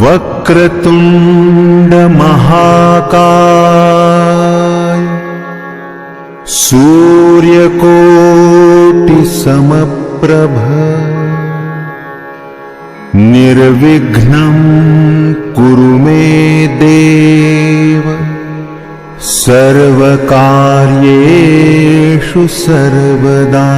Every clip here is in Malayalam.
वक्रतुंड महाकाय सूर्यकोटि समप्रभ निर्विघ्नं कुरु मे देव सर्वकार्येषु सर्वदा।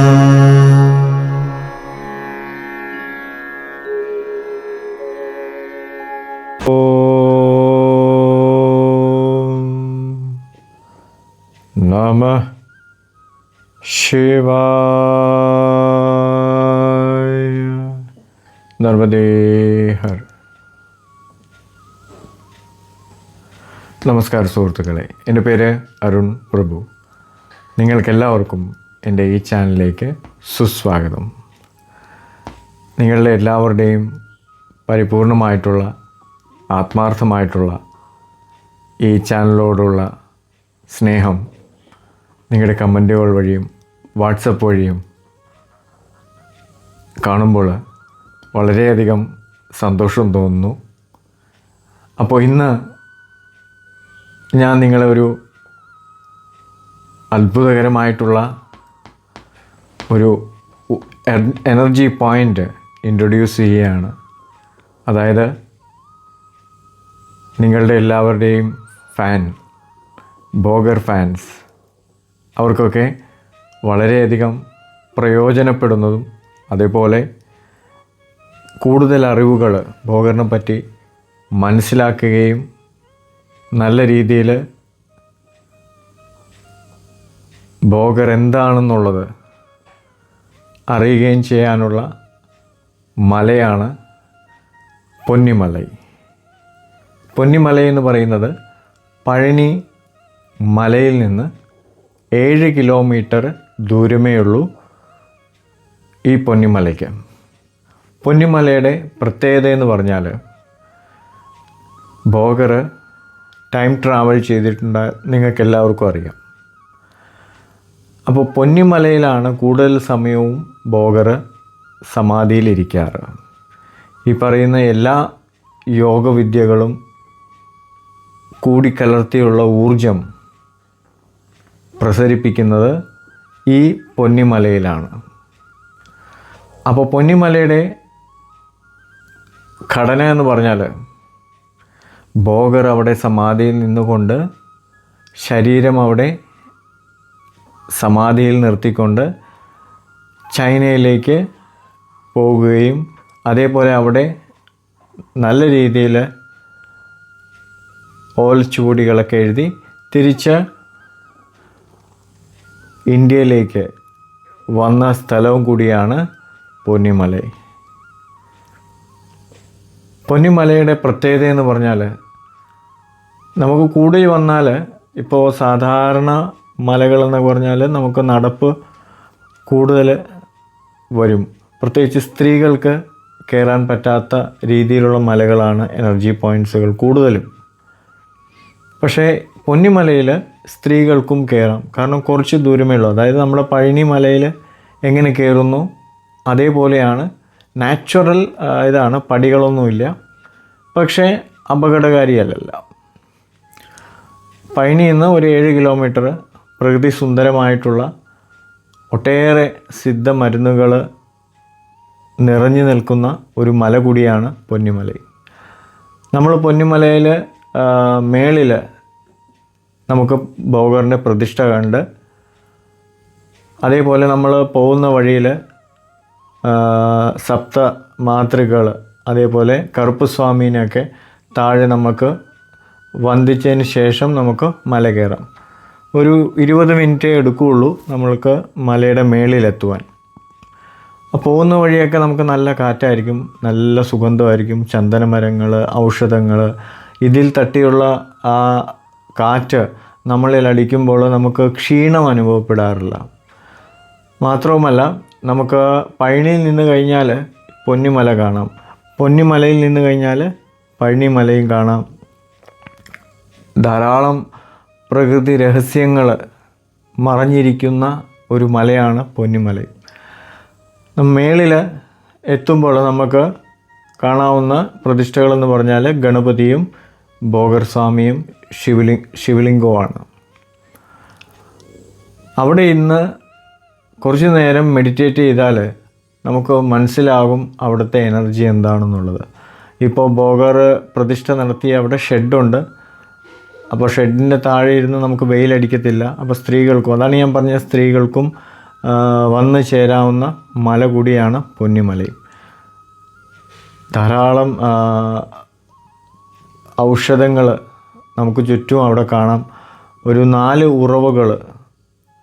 नमः शिवाय। नर्मदे हर। നമസ്കാരം സുഹൃത്തുക്കളെ, എൻ്റെ പേര് അരുൺ പ്രഭു. നിങ്ങൾക്കെല്ലാവർക്കും എൻ്റെ ഈ ചാനലിലേക്ക് സുസ്വാഗതം. നിങ്ങളുടെ എല്ലാവരുടെയും പരിപൂർണമായിട്ടുള്ള ആത്മാർത്ഥമായിട്ടുള്ള ഈ ചാനലിനോടുള്ള സ്നേഹം നിങ്ങളുടെ കമൻറ്റുകൾ വഴിയും വാട്സപ്പ് വഴിയും കാണുമ്പോൾ വളരെയധികം സന്തോഷം തോന്നുന്നു. അപ്പോൾ ഇന്ന് ഞാൻ നിങ്ങളെ ഒരു അത്ഭുതകരമായിട്ടുള്ള ഒരു എനർജി പോയിൻ്റ് ഇൻട്രൊഡ്യൂസ് ചെയ്യുകയാണ്. അതായത് നിങ്ങളുടെ എല്ലാവരുടെയും ബോഗർ ഫാൻസ് അവർക്കൊക്കെ വളരെയധികം പ്രയോജനപ്പെടുന്നതും അതേപോലെ കൂടുതൽ അറിവുകൾ ബോഗറിനെ പറ്റി മനസ്സിലാക്കുകയും നല്ല രീതിയിൽ ബോഗർ എന്താണെന്നുള്ളത് അറിയുകയും ചെയ്യാനുള്ള മലയാണ് പൊന്നിമലൈ. പൊന്നിമലൈ എന്ന് പറയുന്നത് പഴനി മലയിൽ നിന്ന് 7 കിലോമീറ്റർ ദൂരമേ ഉള്ളൂ ഈ പൊന്നിമലയ്ക്ക്. പൊന്നിമലയുടെ പ്രത്യേകത എന്ന് പറഞ്ഞാൽ ബോഗർ ടൈം ട്രാവൽ ചെയ്തിട്ടുണ്ട്, നിങ്ങൾക്കെല്ലാവർക്കും അറിയാം. അപ്പോൾ പൊന്നിമലയിലാണ് കൂടുതൽ സമയവും ബോഗർ സമാധിയിലിരിക്കാറ്. ഈ പറയുന്ന എല്ലാ യോഗവിദ്യകളും കൂടിക്കലർത്തിയുള്ള ഊർജം പ്രസരിപ്പിക്കുന്നത് ഈ പൊന്നിമലയിലാണ്. അപ്പോൾ പൊന്നിമലയുടെ ഘടന എന്ന് പറഞ്ഞാൽ ബോഗർ അവിടെ സമാധിയിൽ നിന്നുകൊണ്ട് ശരീരം അവിടെ സമാധിയിൽ നിർത്തിക്കൊണ്ട് ചൈനയിലേക്ക് പോകുകയും അതേപോലെ അവിടെ നല്ല രീതിയിൽ ഓലച്ചുവടികളൊക്കെ എഴുതി തിരിച്ച് ഇന്ത്യയിലേക്ക് വന്ന സ്ഥലവും കൂടിയാണ് പൊന്നിമലൈ. പൊന്നിമലയുടെ പ്രത്യേകത എന്ന് പറഞ്ഞാൽ നമുക്ക് കൂടി വന്നാൽ ഇപ്പോൾ സാധാരണ മലകളെന്ന് പറഞ്ഞാൽ നമുക്ക് നടപ്പ് കൂടുതൽ വരും. പ്രത്യേകിച്ച് സ്ത്രീകൾക്ക് കയറാൻ പറ്റാത്ത രീതിയിലുള്ള മലകളാണ് എനർജി പോയിൻറ്റ്സുകൾ കൂടുതലും. പക്ഷേ പൊന്നിമലയിൽ സ്ത്രീകൾക്കും കയറാം, കാരണം കുറച്ച് ദൂരമേ ഉള്ളൂ. അതായത് നമ്മുടെ പഴനി മലയിൽ എങ്ങനെ കയറുന്നു അതേപോലെയാണ്, നാച്ചുറൽ ഇതാണ്, പടികളൊന്നുമില്ല, പക്ഷേ അപകടകാരിയല്ല. പഴനിയിൽ നിന്ന് ഒരു 7 കിലോമീറ്റർ പ്രകൃതി സുന്ദരമായിട്ടുള്ള ഒട്ടേറെ സിദ്ധമരുന്നുകൾ നിറഞ്ഞു നിൽക്കുന്ന ഒരു മല കൂടിയാണ് പൊന്നിമലൈ. നമ്മൾ പൊന്നിമലയിൽ മേളിൽ നമുക്ക് ബോഗറിൻ്റെ പ്രതിഷ്ഠ കണ്ട്, അതേപോലെ നമ്മൾ പോകുന്ന വഴിയിൽ സപ്ത മാതൃകൾ അതേപോലെ കറുപ്പ് സ്വാമീനെയൊക്കെ താഴെ നമുക്ക് വന്ദിച്ചതിന് ശേഷം നമുക്ക് മല കയറാം. ഒരു 20 മിനിറ്റേ എടുക്കുകയുള്ളൂ നമ്മൾക്ക് മലയുടെ മേളിലെത്തുവാൻ. പോകുന്ന വഴിയൊക്കെ നമുക്ക് നല്ല കാറ്റായിരിക്കും, നല്ല സുഗന്ധമായിരിക്കും. ചന്ദനമരങ്ങൾ, ഔഷധങ്ങൾ, ഇതിൽ തട്ടിയുള്ള ആ കാറ്റ് നമ്മളിൽ അടിക്കുമ്പോൾ നമുക്ക് ക്ഷീണം അനുഭവപ്പെടാറില്ല. മാത്രവുമല്ല, നമുക്ക് പഴനിയിൽ നിന്ന് കഴിഞ്ഞാൽ പൊന്നിമല കാണാം, പൊന്നിമലയിൽ നിന്ന് കഴിഞ്ഞാൽ പഴനിമലയും കാണാം. ധാരാളം പ്രകൃതി രഹസ്യങ്ങൾ മറഞ്ഞിരിക്കുന്ന ഒരു മലയാണ് പൊന്നിമലൈ. മേളിൽ എത്തുമ്പോൾ നമുക്ക് കാണാവുന്ന പ്രതിഷ്ഠകളെന്ന് പറഞ്ഞാൽ ഗണപതിയും ഭോഗർ സ്വാമിയും ശിവലിംഗവുമാണ്. അവിടെ ഇന്ന് കുറച്ച് നേരം മെഡിറ്റേറ്റ് ചെയ്താൽ നമുക്ക് മനസ്സിലാകും അവിടുത്തെ എനർജി എന്താണെന്നുള്ളത്. ഇപ്പോൾ ഭോഗർ പ്രതിഷ്ഠ നടത്തി അവിടെ ഷെഡുണ്ട്. അപ്പോൾ ഷെഡിൻ്റെ താഴെ ഇരുന്ന് നമുക്ക് വെയിലടിക്കത്തില്ല. അപ്പോൾ സ്ത്രീകൾക്കും, അതാണ് ഞാൻ പറഞ്ഞ, സ്ത്രീകൾക്കും വന്നു ചേരാവുന്ന മല കൂടിയാണ് പൊന്നിമലയും. ധാരാളം ഔഷധങ്ങൾ നമുക്ക് ചുറ്റും അവിടെ കാണാം. ഒരു 4 ഉറവകൾ,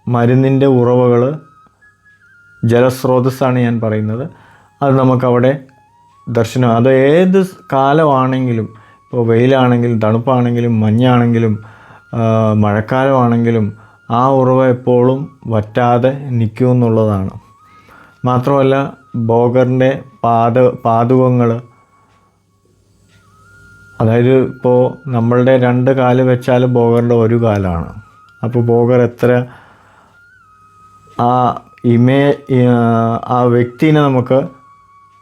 മരുന്നിൻ്റെ ഉറവകൾ, ജലസ്രോതസ്സാണ് ഞാൻ പറയുന്നത്. അത് നമുക്കവിടെ ദർശനം, അത് ഏത് കാലമാണെങ്കിലും, ഇപ്പോൾ വെയിലാണെങ്കിലും തണുപ്പാണെങ്കിലും മഞ്ഞാണെങ്കിലും മഴക്കാലമാണെങ്കിലും ആ ഉറവ എപ്പോഴും വറ്റാതെ നിൽക്കുമെന്നുള്ളതാണ്. മാത്രമല്ല ഭോഗറിൻ്റെ പാദുകങ്ങൾ, അതായത് ഇപ്പോൾ നമ്മളുടെ 2 കാല് വെച്ചാൽ ഭോഗറിൻ്റെ 1 കാലാണ്. അപ്പോൾ ഭോഗർ എത്ര ആ വ്യക്തിനെ നമുക്ക്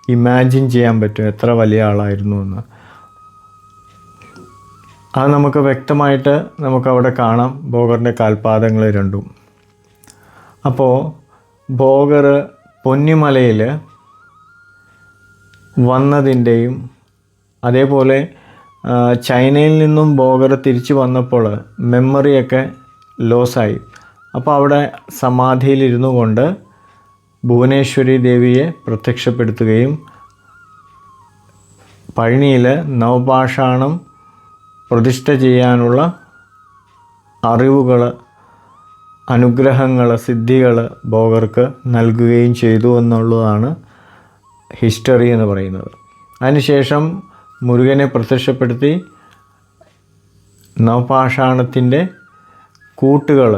ഇമാജിൻ ചെയ്യാൻ പറ്റും എത്ര വലിയ ആളായിരുന്നു എന്ന്. അത് നമുക്ക് വ്യക്തമായിട്ട് നമുക്കവിടെ കാണാം, ഭോഗറിൻ്റെ കാൽപാദങ്ങൾ രണ്ടും. അപ്പോൾ ഭോഗർ പൊന്നിമലയിൽ വന്നതിൻ്റെയും അതേപോലെ ചൈനയിൽ നിന്നും ഭോഗർ തിരിച്ചു വന്നപ്പോൾ മെമ്മറിയൊക്കെ ലോസായി. അപ്പോൾ അവിടെ സമാധിയിലിരുന്നു കൊണ്ട് ഭുവനേശ്വരി ദേവിയെ പ്രത്യക്ഷപ്പെടുത്തുകയും പഴനിയിൽ നവപാഷാണം പ്രതിഷ്ഠ ചെയ്യാനുള്ള അറിവുകൾ, അനുഗ്രഹങ്ങൾ, സിദ്ധികൾ ഭോഗർക്ക് നൽകുകയും ചെയ്തു എന്നുള്ളതാണ് ഹിസ്റ്ററി എന്ന് പറയുന്നത്. അതിനുശേഷം മുരുകനെ പ്രത്യക്ഷപ്പെടുത്തി നവപാഷാണത്തിൻ്റെ കൂട്ടുകൾ,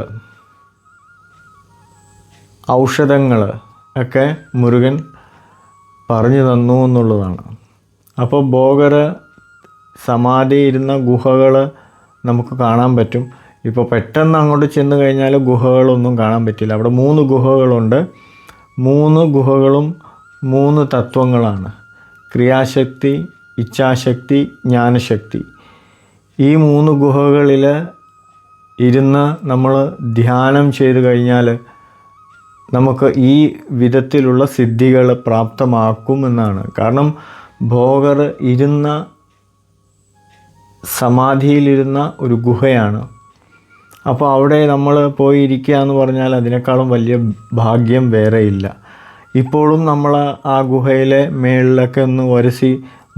ഔഷധങ്ങൾ ഒക്കെ മുരുകൻ പറഞ്ഞു തന്നു എന്നുള്ളതാണ്. അപ്പോൾ ഭോഗർ സമാധി ഇരുന്ന ഗുഹകൾ നമുക്ക് കാണാൻ പറ്റും. ഇപ്പോൾ പെട്ടെന്ന് അങ്ങോട്ട് ചെന്ന് കഴിഞ്ഞാൽ ഗുഹകളൊന്നും കാണാൻ പറ്റില്ല. അവിടെ 3 ഗുഹകളുണ്ട്. 3 ഗുഹകളും 3 തത്വങ്ങളാണ്: ക്രിയാശക്തി, ഇച്ഛാശക്തി, ജ്ഞാനശക്തി. ഈ 3 ഗുഹകളിൽ ഇരുന്ന് നമ്മൾ ധ്യാനം ചെയ്ത് കഴിഞ്ഞാൽ നമുക്ക് ഈ വിധത്തിലുള്ള സിദ്ധികൾ പ്രാപ്തമാക്കുമെന്നാണ്. കാരണം ഭോഗർ ഇരുന്ന സമാധിയിലിരുന്ന ഒരു ഗുഹയാണ്. അപ്പോൾ അവിടെ നമ്മൾ പോയി ഇരിക്കുക എന്ന് പറഞ്ഞാൽ അതിനേക്കാളും വലിയ ഭാഗ്യം വേറെ ഇല്ല. ഇപ്പോഴും നമ്മൾ ആ ഗുഹയിലെ മേളിലൊക്കെ ഒന്ന് ഉരസി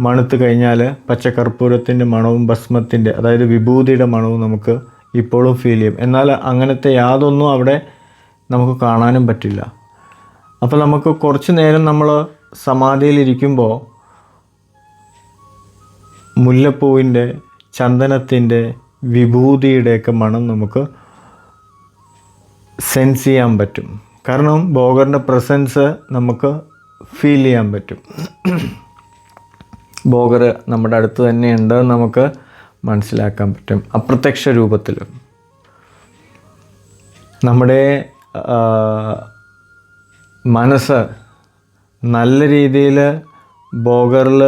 മണത്ത് കഴിഞ്ഞാൽ പച്ചക്കർപ്പൂരത്തിൻ്റെ മണവും ഭസ്മത്തിൻ്റെ, അതായത് വിഭൂതിയുടെ മണവും നമുക്ക് ഇപ്പോഴും ഫീൽ ചെയ്യും. എന്നാൽ അങ്ങനത്തെ യാതൊന്നും അവിടെ നമുക്ക് കാണാനും പറ്റില്ല. അപ്പോൾ നമുക്ക് കുറച്ച് നേരം നമ്മൾ സമാധിയിലിരിക്കുമ്പോൾ മുല്ലപ്പൂവിൻ്റെ, ചന്ദനത്തിൻ്റെ, വിഭൂതിയുടെയൊക്കെ മണം നമുക്ക് സെൻസ് ചെയ്യാൻ പറ്റും. കാരണം ഭോഗറിൻ്റെ പ്രസൻസ് നമുക്ക് ഫീൽ ചെയ്യാൻ പറ്റും. ഭോഗർ നമ്മുടെ അടുത്ത് തന്നെയുണ്ട് നമുക്ക് മനസ്സിലാക്കാൻ പറ്റും അപ്രത്യക്ഷ രൂപത്തിൽ. നമ്മുടെ മനസ്സ് നല്ല രീതിയിൽ ഭോഗറിൽ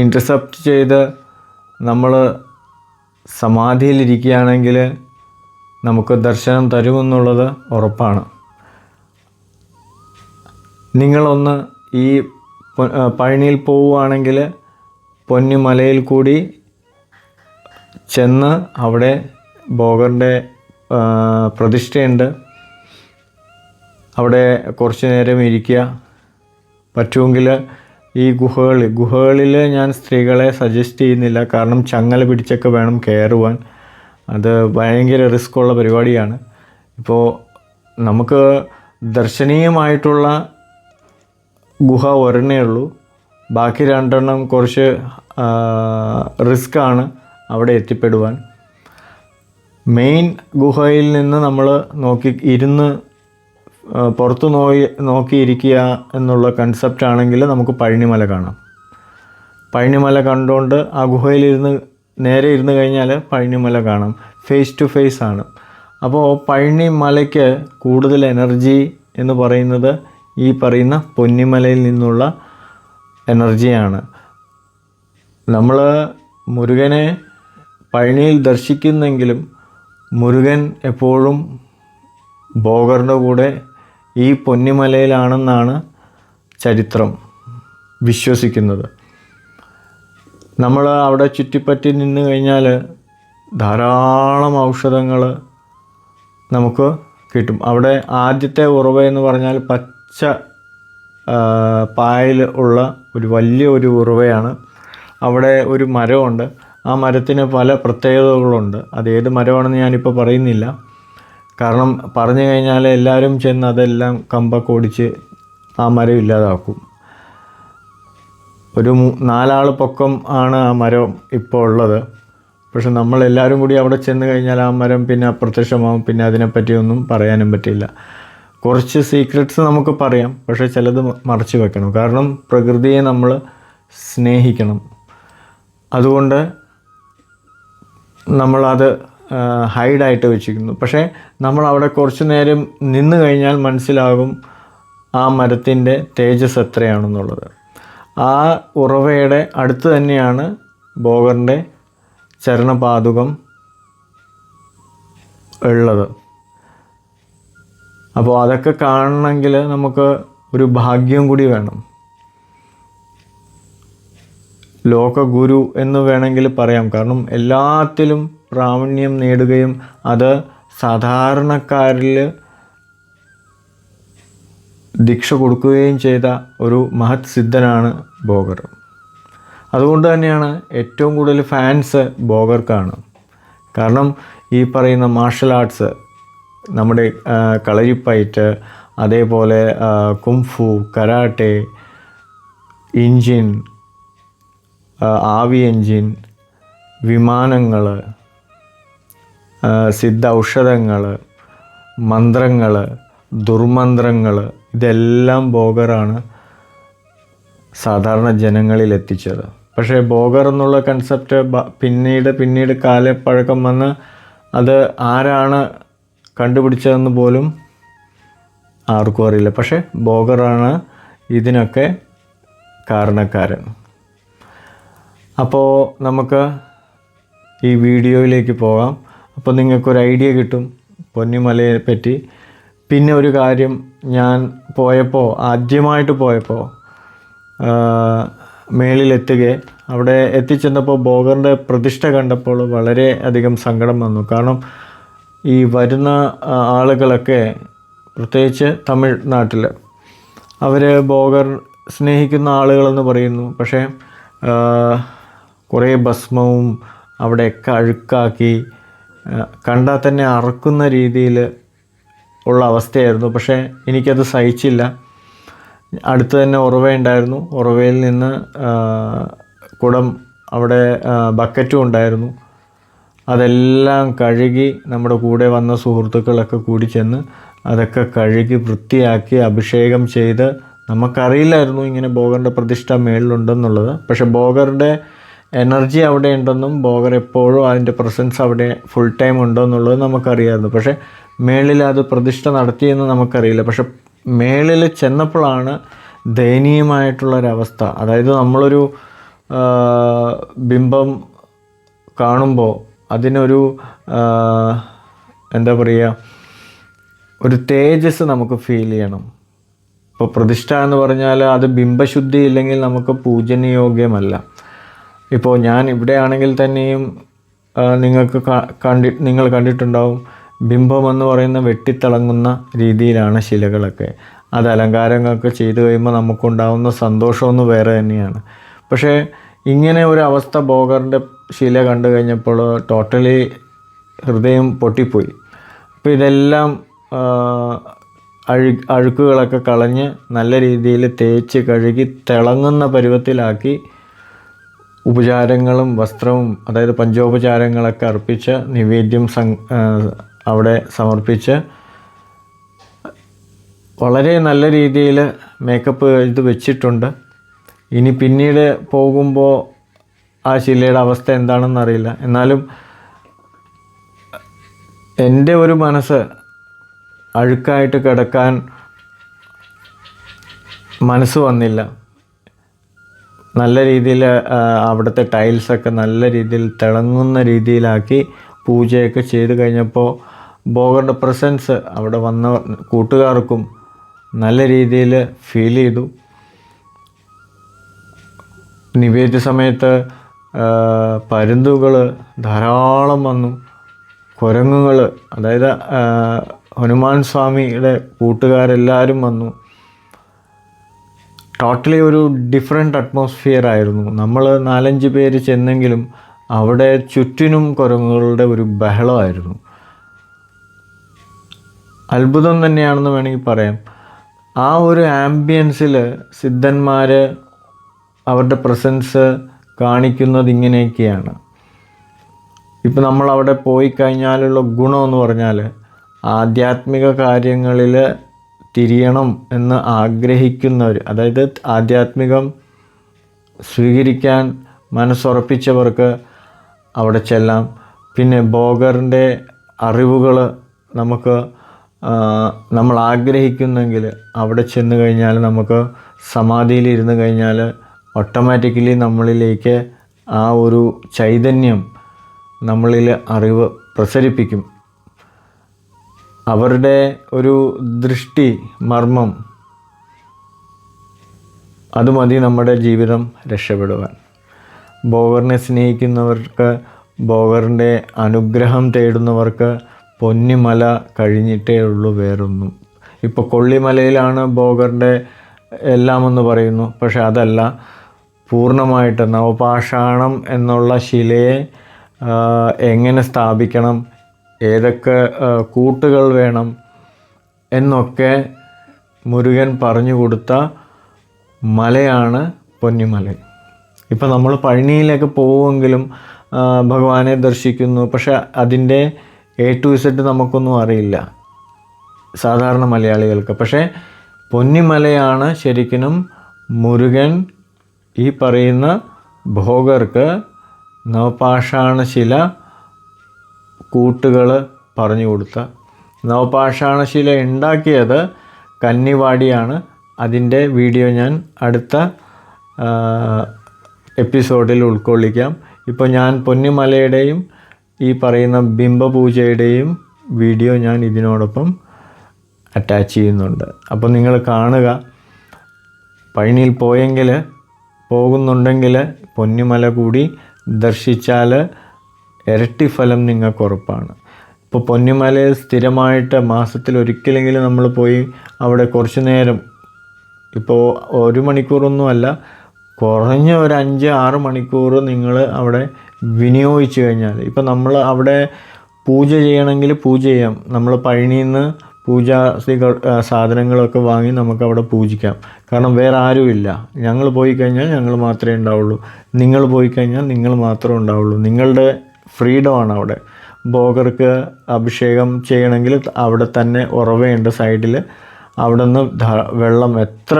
ഇൻ്റർസെപ്റ്റ് ചെയ്ത് നമ്മൾ സമാധിയിലിരിക്കുകയാണെങ്കിൽ നമുക്ക് ദർശനം തരുമെന്നുള്ളത് ഉറപ്പാണ്. നിങ്ങളൊന്ന് ഈ പഴനിയിൽ പോവുകയാണെങ്കിൽ പൊന്നിമലയിൽ കൂടി ചെന്ന് അവിടെ ഭോഗറിൻ്റെ പ്രതിഷ്ഠയുണ്ട്. അവിടെ കുറച്ച് നേരം ഇരിക്കുക. പറ്റുമെങ്കിൽ ഈ ഗുഹകളിൽ ഞാൻ സ്ത്രീകളെ സജസ്റ്റ് ചെയ്യുന്നില്ല. കാരണം ചങ്ങല പിടിച്ചൊക്കെ വേണം കയറുവാൻ. അത് ഭയങ്കര റിസ്ക്കുള്ള പരിപാടിയാണ്. ഇപ്പോൾ നമുക്ക് ദർശനീയമായിട്ടുള്ള ഗുഹ ഒരെണ്ണേ ഉള്ളൂ. ബാക്കി 2 കുറച്ച് റിസ്ക്കാണ് അവിടെ എത്തിപ്പെടുവാൻ. മെയിൻ ഗുഹയിൽ നിന്ന് നമ്മൾ ഇരുന്ന് പുറത്ത് നോക്കിയിരിക്കുക എന്നുള്ള കൺസെപ്റ്റ് ആണെങ്കിൽ നമുക്ക് പഴനിമല കാണാം. പഴനിമല കണ്ടുകൊണ്ട് ആ ഗുഹയിലിരുന്ന് നേരെ ഇരുന്ന് കഴിഞ്ഞാൽ പഴനിമല കാണാം. ഫേസ് ടു ഫേസ് ആണ്. അപ്പോൾ പഴനിമലയ്ക്ക് കൂടുതൽ എനർജി എന്ന് പറയുന്നത് ഈ പറയുന്ന പൊന്നിമലയിൽ നിന്നുള്ള എനർജിയാണ്. നമ്മൾ മുരുകനെ പഴനിയിൽ ദർശിക്കുന്നെങ്കിലും മുരുകൻ എപ്പോഴും ഭോഗറിൻ്റെ കൂടെ ഈ പൊന്നിമലയിലാണെന്നാണ് ചരിത്രം വിശ്വസിക്കുന്നത്. നമ്മൾ അവിടെ ചുറ്റിപ്പറ്റി നിന്ന് കഴിഞ്ഞാൽ ധാരാളം ഔഷധങ്ങൾ നമുക്ക് കിട്ടും. അവിടെ ആദ്യത്തെ ഉറവ എന്ന് പറഞ്ഞാൽ പച്ച പായൽ ഉള്ള ഒരു വലിയ ഒരു ഉറവയാണ്. അവിടെ ഒരു മരമുണ്ട്. ആ മരത്തിന് പല പ്രത്യേകതകളുണ്ട്. അതേത് മരമാണെന്ന് ഞാനിപ്പോൾ പറയുന്നില്ല. കാരണം പറഞ്ഞു കഴിഞ്ഞാൽ എല്ലാവരും ചെന്ന് അതെല്ലാം കമ്പൊക്കെ ഓടിച്ച് ആ മരം ഇല്ലാതാക്കും. ഒരു 4 ആൾ പൊക്കം ആണ് ആ മരം ഇപ്പോൾ ഉള്ളത്. പക്ഷെ നമ്മളെല്ലാവരും കൂടി അവിടെ ചെന്ന് കഴിഞ്ഞാൽ ആ മരം പിന്നെ അപ്രത്യക്ഷമാവും. പിന്നെ അതിനെപ്പറ്റിയൊന്നും പറയാനും പറ്റില്ല. കുറച്ച് സീക്രട്സ് നമുക്ക് പറയാം, പക്ഷേ ചിലത് മറച്ചു വെക്കണം. കാരണം പ്രകൃതിയെ നമ്മൾ സ്നേഹിക്കണം. അതുകൊണ്ട് നമ്മളത് ഹൈഡായിട്ട് വെച്ചിരിക്കുന്നു. പക്ഷേ നമ്മൾ അവിടെ കുറച്ച് നേരം നിന്ന് കഴിഞ്ഞാൽ മനസ്സിലാകും ആ മരത്തിൻ്റെ തേജസ് എത്രയാണെന്നുള്ളത്. ആ ഉറവയുടെ അടുത്ത് തന്നെയാണ് ഭോഗറിൻ്റെ ചരണപാദുകം ഉള്ളത്. അപ്പോൾ അതൊക്കെ കാണണമെങ്കിൽ നമുക്ക് ഒരു ഭാഗ്യം കൂടി വേണം. ലോകഗുരു എന്ന് വേണമെങ്കിൽ പറയാം. കാരണം എല്ലാത്തിലും പ്രാവീണ്യം നേടുകയും അത് സാധാരണക്കാരിൽ ദീക്ഷ കൊടുക്കുകയും ചെയ്ത ഒരു മഹത് സിദ്ധനാണ് ഭോഗർ. അതുകൊണ്ട് തന്നെയാണ് ഏറ്റവും കൂടുതൽ ഫാൻസ് ഭോഗർക്കാണ്. കാരണം ഈ പറയുന്ന മാർഷൽ ആർട്സ്, നമ്മുടെ കളരിപ്പയറ്റ്, അതേപോലെ കുംഫു, കരാട്ടെ, എൻജിൻ, ആവി എൻജിൻ, വിമാനങ്ങൾ, സിദ്ധ ഔഷധങ്ങൾ, മന്ത്രങ്ങൾ, ദുർമന്ത്രങ്ങൾ, ഇതെല്ലാം ഭോഗറാണ് സാധാരണ ജനങ്ങളിൽ എത്തിച്ചത്. പക്ഷേ ഭോഗർ എന്നുള്ള കൺസെപ്റ്റ് പിന്നീട് കാലപ്പഴക്കം വന്ന് അത് ആരാണ് കണ്ടുപിടിച്ചതെന്ന് പോലും ആർക്കും അറിയില്ല. പക്ഷേ ഭോഗറാണ് ഇതിനൊക്കെ കാരണക്കാരൻ. അപ്പോൾ നമുക്ക് ഈ വീഡിയോയിലേക്ക് പോകാം. അപ്പോൾ നിങ്ങൾക്കൊരു ഐഡിയ കിട്ടും പൊന്നിമലയെ പറ്റി. പിന്നെ ഒരു കാര്യം, ഞാൻ ആദ്യമായിട്ട് പോയപ്പോൾ മേളിലെത്തുകയും അവിടെ എത്തിച്ചെന്നപ്പോൾ ഭോഗറിൻ്റെ പ്രതിഷ്ഠ കണ്ടപ്പോൾ വളരെ അധികം സങ്കടം വന്നു. കാരണം ഈ വരുന്ന ആളുകളൊക്കെ, പ്രത്യേകിച്ച് തമിഴ്നാട്ടിൽ, അവർ ഭോഗർ സ്നേഹിക്കുന്ന ആളുകളെന്ന് പറയുന്നു. പക്ഷേ കുറേ ഭസ്മവും അവിടെയൊക്കെ അഴുക്കാക്കി കണ്ടാൽ തന്നെ അറക്കുന്ന രീതിയിൽ ഉള്ള അവസ്ഥയായിരുന്നു. പക്ഷേ എനിക്കത് സഹിച്ചില്ല. അടുത്ത് തന്നെ ഉറവയുണ്ടായിരുന്നു. ഉറവയിൽ നിന്ന് കുടം, അവിടെ ബക്കറ്റും ഉണ്ടായിരുന്നു. അതെല്ലാം കഴുകി നമ്മുടെ കൂടെ വന്ന സുഹൃത്തുക്കളൊക്കെ കൂടി ചെന്ന് അതൊക്കെ കഴുകി വൃത്തിയാക്കി അഭിഷേകം ചെയ്ത്, നമുക്കറിയില്ലായിരുന്നു ഇങ്ങനെ ഭോഗറിൻ്റെ പ്രതിഷ്ഠ മേളിലുണ്ടെന്നുള്ളത്. പക്ഷേ ഭോഗറിൻ്റെ എനർജി അവിടെ ഉണ്ടെന്നും ഭോഗർ എപ്പോഴും അതിൻ്റെ പ്രസൻസ് അവിടെ ഫുൾ ടൈം ഉണ്ടെന്നുള്ളത് നമുക്കറിയാമായിരുന്നു. പക്ഷേ മേളിൽ അത് പ്രതിഷ്ഠ നടത്തിയെന്ന് നമുക്കറിയില്ല. പക്ഷെ മേളിൽ ചെന്നപ്പോഴാണ് ദയനീയമായിട്ടുള്ളൊരവസ്ഥ. അതായത് നമ്മളൊരു ബിംബം കാണുമ്പോൾ അതിനൊരു എന്താ പറയുക, ഒരു തേജസ് നമുക്ക് ഫീൽ ചെയ്യണം. ഇപ്പോൾ പ്രതിഷ്ഠ എന്ന് പറഞ്ഞാൽ അത് ബിംബശുദ്ധി ഇല്ലെങ്കിൽ നമുക്ക് പൂജനീയോഗ്യമല്ല. ഇപ്പോൾ ഞാൻ ഇവിടെ ആണെങ്കിൽ തന്നെയും നിങ്ങൾ കണ്ടിട്ടുണ്ടാവും, ബിംബമെന്ന് പറയുന്ന വെട്ടിത്തിളങ്ങുന്ന രീതിയിലാണ് ശിലകളൊക്കെ. അത് അലങ്കാരങ്ങളൊക്കെ ചെയ്തു കഴിയുമ്പോൾ നമുക്കുണ്ടാകുന്ന സന്തോഷമൊന്നും വേറെ തന്നെയാണ്. പക്ഷേ ഇങ്ങനെ ഒരു അവസ്ഥ ഭോഗറിൻ്റെ ശില കണ്ടു കഴിഞ്ഞപ്പോൾ ടോട്ടലി ഹൃദയം പൊട്ടിപ്പോയി. അപ്പോൾ ഇതെല്ലാം അഴുക്കുകളൊക്കെ കളഞ്ഞ് നല്ല രീതിയിൽ തേച്ച് കഴുകി തിളങ്ങുന്ന പരുവത്തിലാക്കി ഉപചാരങ്ങളും വസ്ത്രവും, അതായത് പഞ്ചോപചാരങ്ങളൊക്കെ അർപ്പിച്ച് നിവേദ്യം അവിടെ സമർപ്പിച്ച് വളരെ നല്ല രീതിയിൽ മേക്കപ്പ് ഇത് വെച്ചിട്ടുണ്ട്. ഇനി പിന്നീട് പോകുമ്പോൾ ആ ശിലയുടെ അവസ്ഥ എന്താണെന്നറിയില്ല. എന്നാലും എൻ്റെ ഒരു മനസ്സ് അഴുക്കായിട്ട് കിടക്കാൻ മനസ്സ് വന്നില്ല. നല്ല രീതിയിൽ അവിടുത്തെ ടൈൽസൊക്കെ നല്ല രീതിയിൽ തിളങ്ങുന്ന രീതിയിലാക്കി പൂജയൊക്കെ ചെയ്ത് കഴിഞ്ഞപ്പോൾ ഭോഗറുടെ പ്രസൻസ് അവിടെ വന്ന കൂട്ടുകാർക്കും നല്ല രീതിയിൽ ഫീൽ ചെയ്തു. നിവേദ്യ സമയത്ത് പരുന്തുകൾ ധാരാളം വന്നു, കുരങ്ങുകൾ, അതായത് ഹനുമാൻ സ്വാമിയുടെ കൂട്ടുകാരെല്ലാവരും വന്നു. ടോട്ടലി ഒരു ഡിഫറെൻ്റ് അറ്റ്മോസ്ഫിയർ ആയിരുന്നു. നമ്മൾ 4-5 പേര് ചെന്നെങ്കിലും അവിടെ ചുറ്റിനും കുരങ്ങുകളുടെ ഒരു ബഹളമായിരുന്നു. അത്ഭുതം തന്നെയാണെന്ന് വേണമെങ്കിൽ പറയാം. ആ ഒരു ആംബിയൻസിൽ സിദ്ധന്മാർ അവരുടെ പ്രസൻസ് കാണിക്കുന്നത് ഇങ്ങനെയൊക്കെയാണ്. ഇപ്പം നമ്മളവിടെ പോയി കഴിഞ്ഞാലുള്ള ഗുണമെന്ന് പറഞ്ഞാൽ ആധ്യാത്മിക കാര്യങ്ങളിൽ തിരിയണം എന്ന് ആഗ്രഹിക്കുന്നവർ, അതായത് ആധ്യാത്മികം സ്വീകരിക്കാൻ മനസ്സുറപ്പിച്ചവർക്ക് അവിടെ ചെല്ലാം. പിന്നെ ഭോഗറിൻ്റെ അറിവുകൾ നമ്മൾ ആഗ്രഹിക്കുന്നെങ്കിൽ അവിടെ ചെന്ന് കഴിഞ്ഞാൽ നമുക്ക് സമാധിയിൽ ഇരുന്ന് കഴിഞ്ഞാൽ ഓട്ടോമാറ്റിക്കലി നമ്മളിലേക്ക് ആ ഒരു ചൈതന്യം നമ്മളിൽ അറിവ് പ്രസരിപ്പിക്കും. അവരുടെ ഒരു ദൃഷ്ടി, മർമ്മം, അത് മതി നമ്മുടെ ജീവിതം രക്ഷപ്പെടുവാൻ. ഭോഗറിനെ സ്നേഹിക്കുന്നവർക്ക്, ഭോഗറിൻ്റെ അനുഗ്രഹം തേടുന്നവർക്ക് പൊന്നിമല കഴിഞ്ഞിട്ടേ ഉള്ളൂ വേറൊന്നും. ഇപ്പോൾ കൊള്ളിമലയിലാണ് ഭോഗറിൻ്റെ എല്ലാമെന്ന് പറയുന്നു. പക്ഷെ അതല്ല, പൂർണ്ണമായിട്ട് നവപാഷാണം എന്നുള്ള ശിലയെ എങ്ങനെ സ്ഥാപിക്കണം, ഏതൊക്കെ കൂട്ടുകൾ വേണം എന്നൊക്കെ മുരുകൻ പറഞ്ഞു കൊടുത്ത മലയാണ് പൊന്നിമല. ഇപ്പം നമ്മൾ പഴനിയിലേക്ക് പോവുമെങ്കിലും ഭഗവാനെ ദർശിക്കുന്നു. പക്ഷെ അതിൻ്റെ A to Z നമുക്കൊന്നും അറിയില്ല സാധാരണ മലയാളികൾക്ക്. പക്ഷേ പൊന്നിമലയാണ് ശരിക്കും മുരുകൻ ഈ പറയുന്ന ഭോഗർക്ക് നവപാഷാണശില കൂട്ടുകൾ പറഞ്ഞു കൊടുത്ത. നവപാഷാണശില ഉണ്ടാക്കിയത് കന്നിവാടിയാണ്. അതിൻ്റെ വീഡിയോ ഞാൻ അടുത്ത എപ്പിസോഡിൽ ഉൾക്കൊള്ളിക്കാം. ഇപ്പോൾ ഞാൻ പൊന്നിമലയുടെയും ഈ പറയുന്ന ബിംബപൂജയുടെയും വീഡിയോ ഞാൻ ഇതിനോടൊപ്പം അറ്റാച്ച് ചെയ്യുന്നുണ്ട്. അപ്പോൾ നിങ്ങൾ കാണുക. പഴനിയിൽ പോകുന്നുണ്ടെങ്കിൽ പൊന്നിമല കൂടി ദർശിച്ചാൽ ഇരട്ടി ഫലം നിങ്ങൾക്ക് ഉറപ്പാണ്. ഇപ്പോൾ പൊന്നിമലയിൽ സ്ഥിരമായിട്ട് മാസത്തിൽ ഒരിക്കലെങ്കിലും നമ്മൾ പോയി അവിടെ കുറച്ച് നേരം, ഇപ്പോൾ 1 മണിക്കൂറൊന്നുമല്ല, കുറഞ്ഞ ഒരു 5-6 മണിക്കൂർ നിങ്ങൾ അവിടെ വിനിയോഗിച്ച് കഴിഞ്ഞാൽ, ഇപ്പം നമ്മൾ അവിടെ പൂജ ചെയ്യണമെങ്കിൽ പൂജ ചെയ്യാം. നമ്മൾ പഴനിയിൽ നിന്ന് സാധനങ്ങളൊക്കെ വാങ്ങി നമുക്കവിടെ പൂജിക്കാം. കാരണം വേറെ ആരുമില്ല. ഞങ്ങൾ പോയി കഴിഞ്ഞാൽ ഞങ്ങൾ മാത്രമേ ഉണ്ടാവുള്ളൂ, നിങ്ങൾ പോയി കഴിഞ്ഞാൽ നിങ്ങൾ മാത്രമേ ഉണ്ടാവുള്ളൂ. നിങ്ങളുടെ ഫ്രീഡമാണ് അവിടെ. ഭോഗർക്ക് അഭിഷേകം ചെയ്യണമെങ്കിൽ അവിടെ തന്നെ ഉറവയുണ്ട് സൈഡിൽ. അവിടെ നിന്ന് എത്ര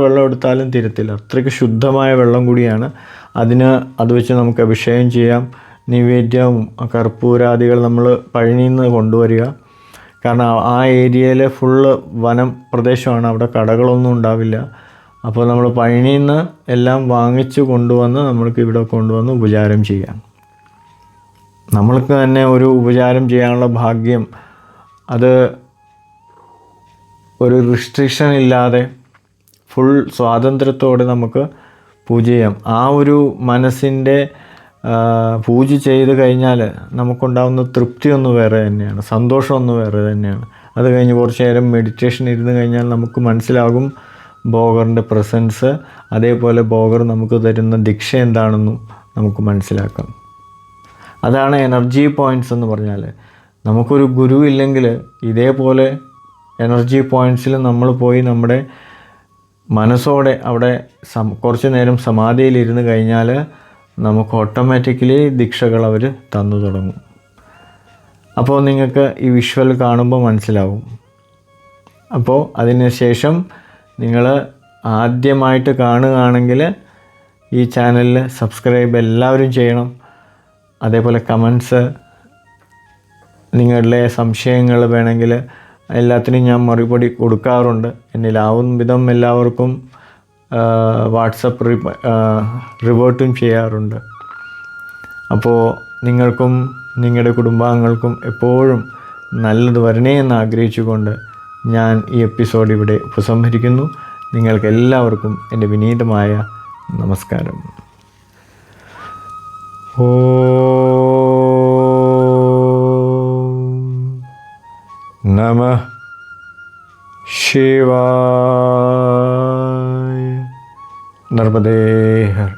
വെള്ളം എടുത്താലും തിരത്തില്ല. അത്രയ്ക്ക് ശുദ്ധമായ വെള്ളം കൂടിയാണ്. അത് വെച്ച് നമുക്ക് അഭിഷേകം ചെയ്യാം. നിവേദ്യവും കർപ്പൂരാദികൾ നമ്മൾ പഴനിയിൽ നിന്ന് കൊണ്ടുവരിക. കാരണം ആ ഏരിയയിൽ ഫുള്ള് വനം പ്രദേശമാണ്, അവിടെ കടകളൊന്നും ഉണ്ടാവില്ല. അപ്പോൾ നമ്മൾ പഴനിയിൽ നിന്ന് എല്ലാം വാങ്ങിച്ച് കൊണ്ടുവന്ന് നമ്മൾക്ക് ഇവിടെ കൊണ്ടുവന്ന് ഉപചാരം ചെയ്യാം. നമ്മൾക്ക് തന്നെ ഒരു ഉപചാരം ചെയ്യാനുള്ള ഭാഗ്യം, അത് ഒരു റിസ്ട്രിക്ഷൻ ഇല്ലാതെ ഫുൾ സ്വാതന്ത്ര്യത്തോടെ നമുക്ക് പൂജ ചെയ്യാം. ആ ഒരു മനസ്സിൻ്റെ പൂജ ചെയ്ത് കഴിഞ്ഞാൽ നമുക്കുണ്ടാകുന്ന തൃപ്തി ഒന്ന് വേറെ തന്നെയാണ്, സന്തോഷം ഒന്ന് വേറെ തന്നെയാണ്. അത് കഴിഞ്ഞ് കുറച്ച് നേരം മെഡിറ്റേഷൻ ഇരുന്ന് കഴിഞ്ഞാൽ നമുക്ക് മനസ്സിലാകും ഭോഗറിൻ്റെ പ്രസൻസ്. അതേപോലെ ഭോഗർ നമുക്ക് തരുന്ന ദീക്ഷ എന്താണെന്നും നമുക്ക് മനസ്സിലാക്കാം. അതാണ് എനർജി പോയിൻറ്റ്സ് എന്ന് പറഞ്ഞാൽ. നമുക്കൊരു ഗുരു ഇല്ലെങ്കിൽ ഇതേപോലെ എനർജി പോയിൻറ്റ്സിൽ നമ്മൾ പോയി നമ്മുടെ മനസ്സോടെ അവിടെ കുറച്ച് നേരം സമാധിയിലിരുന്ന് കഴിഞ്ഞാൽ നമുക്ക് ഓട്ടോമാറ്റിക്കലി ദീക്ഷകൾ അവർ തന്നു തുടങ്ങും. അപ്പോൾ നിങ്ങൾക്ക് ഈ വിഷ്വൽ കാണുമ്പോൾ മനസ്സിലാവും. അപ്പോൾ അതിന് ശേഷം നിങ്ങൾ ആദ്യമായിട്ട് കാണുകയാണെങ്കിൽ ഈ ചാനലിൽ സബ്സ്ക്രൈബ് എല്ലാവരും ചെയ്യണം. അതേപോലെ കമൻസ്, നിങ്ങളുടെ സംശയങ്ങൾ വേണമെങ്കിൽ എല്ലാത്തിനും ഞാൻ മറുപടി കൊടുക്കാറുണ്ട്. എന്നിലാവുന്ന വിധം എല്ലാവർക്കും വാട്സപ്പ് റിവേർട്ടും ചെയ്യാറുണ്ട്. അപ്പോൾ നിങ്ങൾക്കും നിങ്ങളുടെ കുടുംബാംഗങ്ങൾക്കും എപ്പോഴും നല്ലത് വരണേ എന്ന് ആഗ്രഹിച്ചുകൊണ്ട് ഞാൻ ഈ എപ്പിസോഡ് ഇവിടെ ഉപസംഹരിക്കുന്നു. നിങ്ങൾക്ക് എല്ലാവർക്കും എൻ്റെ വിനീതമായ നമസ്കാരം. ഓം നമഃ ശിവായ. നർമ്മദേ ഹർ.